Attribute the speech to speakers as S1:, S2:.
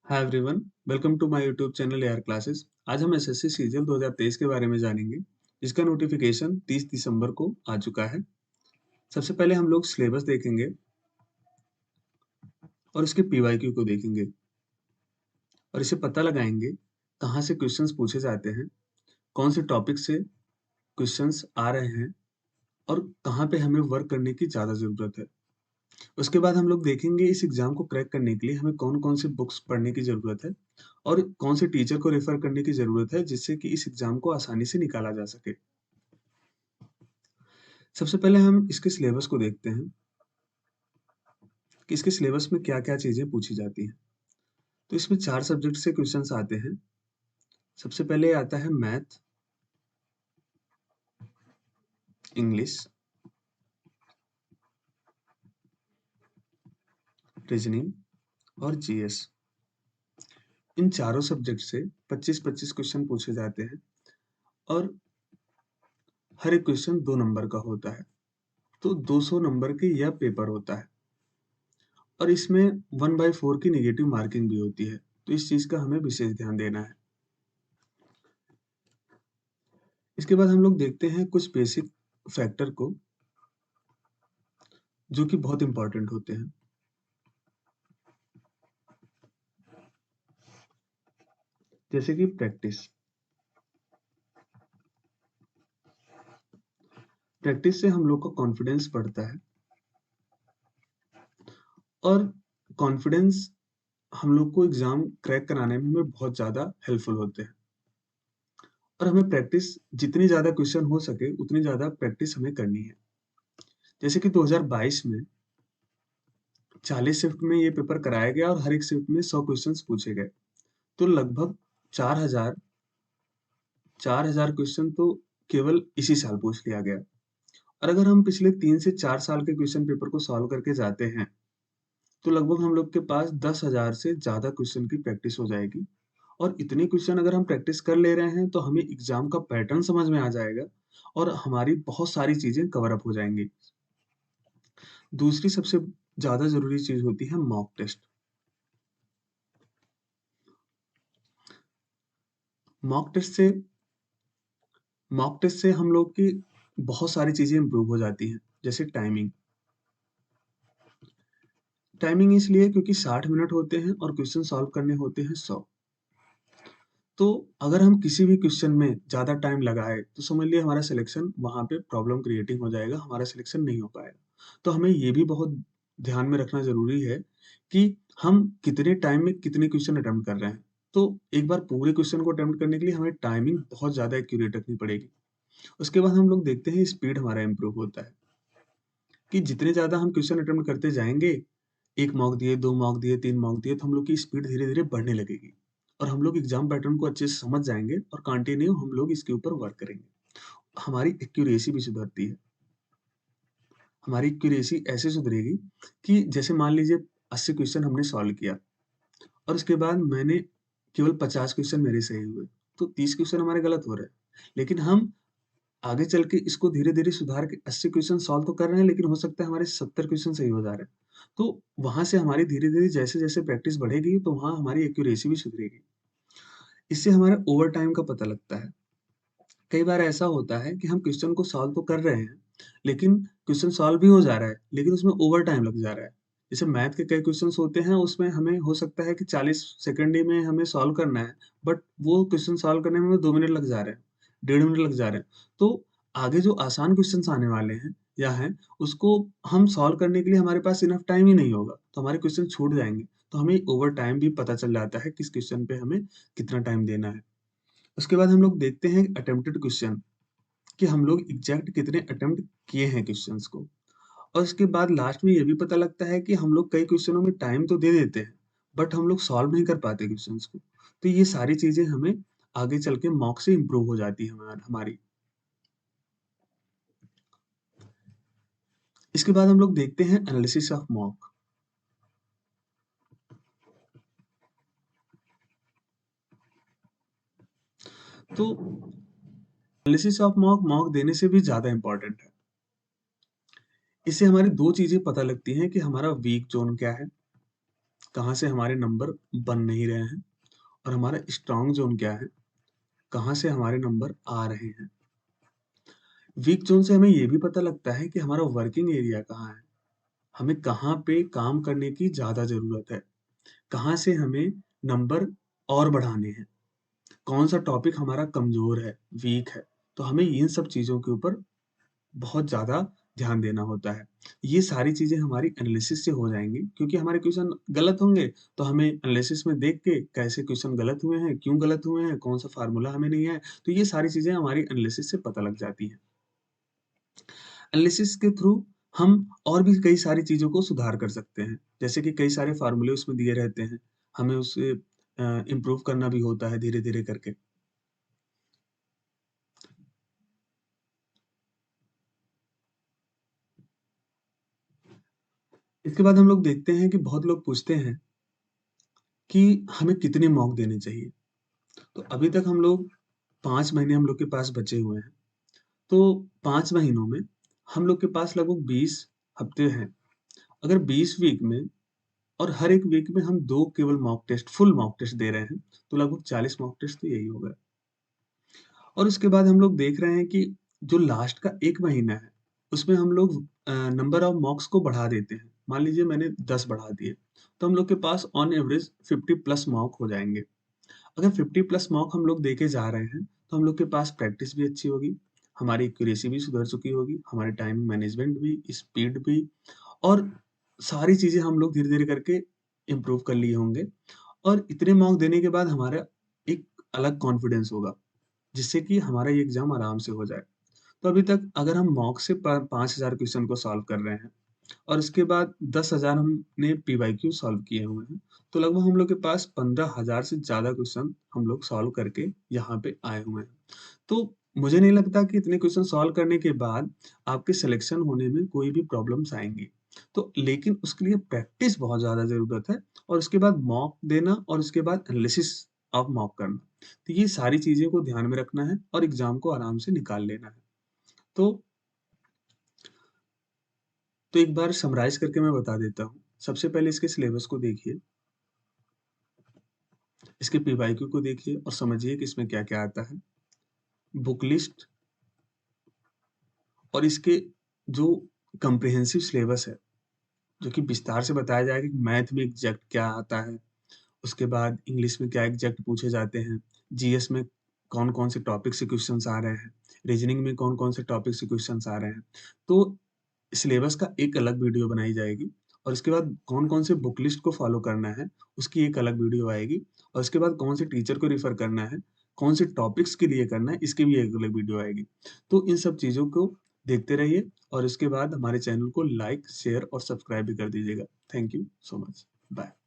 S1: Hi everyone, welcome to my YouTube channel AR classes. आज हम SSC CGL 2023 के बारे में जानेंगे, जिसका नोटिफिकेशन 30 दिसंबर को आ चुका है। सबसे पहले हम लोग सिलेबस देखेंगे और इसके पीवाईक्यू को देखेंगे और इसे पता लगाएंगे कहाँ से क्वेश्चंस पूछे जाते हैं, कौन से टॉपिक से क्वेश्चंस आ रहे हैं और कहाँ पे हमें वर्क करने की ज़्यादा ज़रूरत है। उसके बाद हम लोग देखेंगे इस एग्जाम को क्रैक करने के लिए हमें कौन-कौन से बुक्स पढ़ने की ज़रूरत है और कौन से टीचर को रेफर करने की ज़रूरत है जिससे कि इस एग्जाम को आसानी से निकाला जा सके। सबसे पहले हम इसके सिलेबस को देखते हैं कि इसके सिलेबस में क्या-क्या चीज़ें पूछी जाती हैं। तो इसमें 4 सब्जेक्ट से क्वेश्चंस आते हैं। सबसे पहले आता है मैथ, इंग्लिश, रीजनिंग और जीएस। इन चारों सब्जेक्ट से 25-25 क्वेश्चन पूछे जाते हैं और हर एक क्वेश्चन 2 नंबर का होता है। तो 200 नंबर के यह पेपर होता है और इसमें 1/4 की नेगेटिव मार्किंग भी होती है। तो इस चीज़ का हमें विशेष ध्यान देना है। इसके बाद हम लोग देखते हैं कुछ बेसिक फैक्टर को जो कि बहुत इंपॉर्टेंट होते हैं। जैसे कि प्रैक्टिस। प्रैक्टिस से हम लोग का कॉन्फिडेंस बढ़ता है और कॉन्फिडेंस हम लोग को एग्जाम क्रैक कराने में हमें बहुत ज़्यादा हेल्पफुल होते हैं और हमें प्रैक्टिस जितनी ज़्यादा क्वेश्चन हो सके उतनी ज़्यादा प्रैक्टिस हमें करनी है। जैसे कि 2022 में 40 शिफ्ट में ये पेपर कराया गया और हर एक शिफ्ट में 100 क्वेश्चंस पूछे गए। तो लगभग 4000 4000 क्वेश्चन तो केवल इसी साल पूछ लिया गया। और अगर हम पिछले 3 से 4 साल के क्वेश्चन पेपर को सॉल्व करके जाते हैं तो लगभग हम लोग के पास 10,000 से ज़्यादा क्वेश्चन की प्रैक्टिस हो जाएगी और इतने क्वेश्चन अगर हम प्रैक्टिस कर ले रहे हैं तो हमें एग्जाम का पैटर्न समझ में आ जाएगा और हमारी बहुत सारी चीजें कवर अप हो जाएंगी। दूसरी सबसे ज़्यादा ज़रूरी चीज़ होती है मॉक टेस्ट। मॉक टेस्ट से मॉक टेस्ट से हम लोग की बहुत सारी चीज़ें इंप्रूव हो जाती हैं। जैसे टाइमिंग। टाइमिंग इसलिए क्योंकि 60 मिनट होते हैं और क्वेश्चन सॉल्व करने होते हैं 100। तो अगर हम किसी भी क्वेश्चन में ज़्यादा टाइम लगाए तो समझ लिए हमारा सिलेक्शन वहाँ पे प्रॉब्लम क्रिएटिंग हो जाएगा, हमारा सिलेक्शन नहीं हो पाएगा। तो हमें ये भी बहुत ध्यान में रखना ज़रूरी है कि हम कितने टाइम में कितने क्वेश्चन अटेम्प्ट कर रहे हैं। तो एक बार पूरे क्वेश्चन को अटेम्प्ट करने के लिए हमें टाइमिंग बहुत ज़्यादा एक्यूरेट रखनी पड़ेगी। उसके बाद हम लोग देखते हैं स्पीड हमारा इम्प्रूव होता है कि जितने ज़्यादा हम क्वेश्चन अटेम्प्ट करते जाएंगे, 1 मॉक दिए, 2 मॉक दिए, 3 मॉक दिए, तो हम लोग की स्पीड धीरे-धीरे बढ़ने लगेगी और हम लोग एग्ज़ाम पैटर्न को अच्छे से समझ जाएँगे और कंटिन्यू हम लोग इसके ऊपर वर्क करेंगे। हमारी एक्यूरेसी भी सुधरती है। हमारी एक्यूरेसी ऐसे सुधरेगी कि जैसे मान लीजिए 80 क्वेश्चन हमने सॉल्व किया और उसके बाद मैंने केवल 50 क्वेश्चन मेरे सही हुए, तो 30 क्वेश्चन हमारे गलत हो रहे हैं। लेकिन हम आगे चल के इसको धीरे-धीरे सुधार के 80 क्वेश्चन सॉल्व तो कर रहे हैं, लेकिन हो सकता है हमारे 70 क्वेश्चन सही हो जा रहे हैं। तो वहाँ से हमारी धीरे-धीरे जैसे-जैसे प्रैक्टिस बढ़ेगी, तो वहाँ हमारी एक्यूरेसी भी सुधरेगी। इससे हमारा ओवर टाइम का पता लगता है। कई बार ऐसा होता है कि हम क्वेश्चन को सॉल्व तो कर रहे हैं, लेकिन क्वेश्चन सॉल्व भी हो जा रहा है, लेकिन उसमें ओवर टाइम लग जा रहा है। जैसे मैथ के कई क्वेश्चन्स होते हैं, उसमें हमें हो सकता है कि 40 सेकंड ही में हमें सॉल्व करना है, बट वो क्वेश्चन सॉल्व करने में हमें 2 मिनट लग जा रहे हैं, 1.5 मिनट लग जा रहे हैं। तो आगे जो आसान क्वेश्चन्स आने वाले हैं या हैं, उसको हम सॉल्व करने के लिए हमारे पास इनफ टाइम ही नहीं होगा, तो हमारे क्वेश्चन छूट जाएँगे। तो हमें ओवर टाइम भी पता चल जाता है, किस क्वेश्चन पे हमें कितना टाइम देना है। उसके बाद हम लोग देखते हैं अटेम्प्टेड क्वेश्चन कि हम लोग एग्जैक्ट कितने अटेम्प्ट किए हैं क्वेश्चंस को। और उसके बाद लास्ट में ये भी पता लगता है कि हम लोग कई क्वेश्चनों में टाइम तो दे देते हैं, बट हम लोग सॉल्व नहीं कर पाते क्वेश्चंस को। तो ये सारी चीज़ें हमें आगे चल के मॉक से इम्प्रूव हो जाती है हमारी। इसके बाद हम लोग देखते हैं एनालिसिस ऑफ मॉक। तो एनालिसिस ऑफ मॉक मॉक देने से भी ज़्यादा इम्पोर्टेंट है। इससे हमारी 2 चीज़ें पता लगती हैं कि हमारा वीक ज़ोन क्या है कहाँ से हमारे नंबर बन नहीं रहे हैं और हमारा स्ट्रॉन्ग ज़ोन क्या है, कहाँ से हमारे नंबर आ रहे हैं। वीक ज़ोन से हमें ये भी पता लगता है कि हमारा वर्किंग एरिया कहाँ है, हमें कहाँ पे काम करने की ज़्यादा ज़रूरत है, कहाँ से हमें नंबर और बढ़ाने हैं, कौन-सा टॉपिक हमारा कमज़ोर है, वीक है। तो हमें इन सब चीज़ों के ऊपर बहुत ज़्यादा ध्यान देना होता है। ये सारी चीज़ें हमारी एनालिसिस से हो जाएँगी क्योंकि हमारे क्वेश्चन गलत होंगे, तो हमें एनालिसिस में देख के कैसे क्वेश्चन गलत हुए हैं, क्यों गलत हुए हैं, कौन-सा फ़ॉर्मूला हमें नहीं आया, तो ये सारी चीज़ें हमारी एनालिसिस से पता लग जाती हैं। एनालिसिस के थ्रू हम और भी कई सारी चीज़ों को सुधार कर सकते हैं। जैसे कि कई सारे फ़ॉर्मूले उसमें दिए रहते हैं, हमें उसे इम्प्रूव करना भी होता है धीरे-धीरे करके। इसके बाद हम लोग देखते हैं कि बहुत लोग पूछते हैं कि हमें कितने मॉक देने चाहिए? तो अभी तक हम लोग 5 महीने हम लोग के पास बचे हुए हैं। तो 5 महीनों में हम लोग के पास लगभग 20 हफ्ते हैं। अगर 20 वीक में और हर एक वीक में हम 2 केवल mock test, full mock test दे रहे हैं, तो लगभग 40 मॉक टेस्ट तो यही हो गए। और उसके बाद हम लोग देख रहे हैं कि जो लास्ट का 1 महीना है, उसमें हम लोग नंबर ऑफ मॉक्स को बढ़ा देते हैं। मान लीजिए मैंने 10 बढ़ा दिए, तो हम लोग के pass on average 50 plus mock हो जाएँगे। अगर 50 प्लस मॉक हम लोग देके जा रहे हैं, तो हम लोग के पास प्रैक्टिस भी अच्छी होगी, हमारी एक्यूरेसी भी सुधर चुकी होगी, हमारी टाइम मैनेजमेंट भी, स्पीड भी और सारी चीज़ें हम लोग धीरे-धीरे करके इम्प्रूव कर लिए होंगे और इतने मॉक देने के बाद हमारा एक अलग कॉन्फिडेंस होगा, जिससे कि हमारा ये एग्ज़ाम आराम से हो जाए। तो अभी तक अगर हम मॉक से प 5000 क्वेश्चन को सॉल्व कर रहे हैं और उसके बाद 10,000 हमने पीवाईक्यू सॉल्व किए हुए हैं, तो लगभग हम लोग के पास 15,000 से ज़्यादा क्वेश्चन हम लोग सॉल्व करके यहाँ पे आए हुए हैं। तो मुझे नहीं लगता कि इतने क्वेश्चन सॉल्व करने के बाद आपके सिलेक्शन होने में कोई भी प्रॉब्लम्स आएँगी। तो लेकिन उसके लिए प्रैक्टिस बहुत ज़्यादा ज़रूरत है और उसके बाद मॉक देना और उसके बाद एनालिसिस ऑफ मॉक करना। तो ये सारी चीज़ें को ध्यान में रखना है और एग्ज़ाम को आराम से निकाल लेना है। तो एक बार समराइज़ करके मैं बता देता हूँ। सबसे पहले इसके सिलेबस को देखिए, इसके पीवाईक्यू को देखिए और समझिए कि इसमें क्या-क्या आता है। बुक लिस्ट और इसके जो कॉम्प्रिहेंसिव सिलेबस है, जो कि विस्तार से बताया जाएगा कि मैथ में एग्ज़ैक्ट क्या आता है, उसके बाद इंग्लिश में क्या एग्ज़ैक्ट पूछे जाते हैं, जीएस में कौन-कौन से टॉपिक से क्वेश्चन्स आ रहे हैं, रीज़निंग में कौन-कौन से टॉपिक से क्वेश्चन्स आ रहे हैं। तो सिलेबस का एक अलग वीडियो बनाई जाएगी और इसके बाद कौन-कौन से बुक लिस्ट को फ़ॉलो करना है, उसकी एक अलग वीडियो आएगी और उसके बाद कौन से टीचर को रेफ़र करना है, कौन से टॉपिक्स के लिए करना है, इसकी भी एक अलग वीडियो आएगी। तो इन सब चीज़ों को देखते रहिए और इसके बाद हमारे चैनल को लाइक, शेयर और सब्सक्राइब भी कर दीजिएगा। Thank you so much. Bye.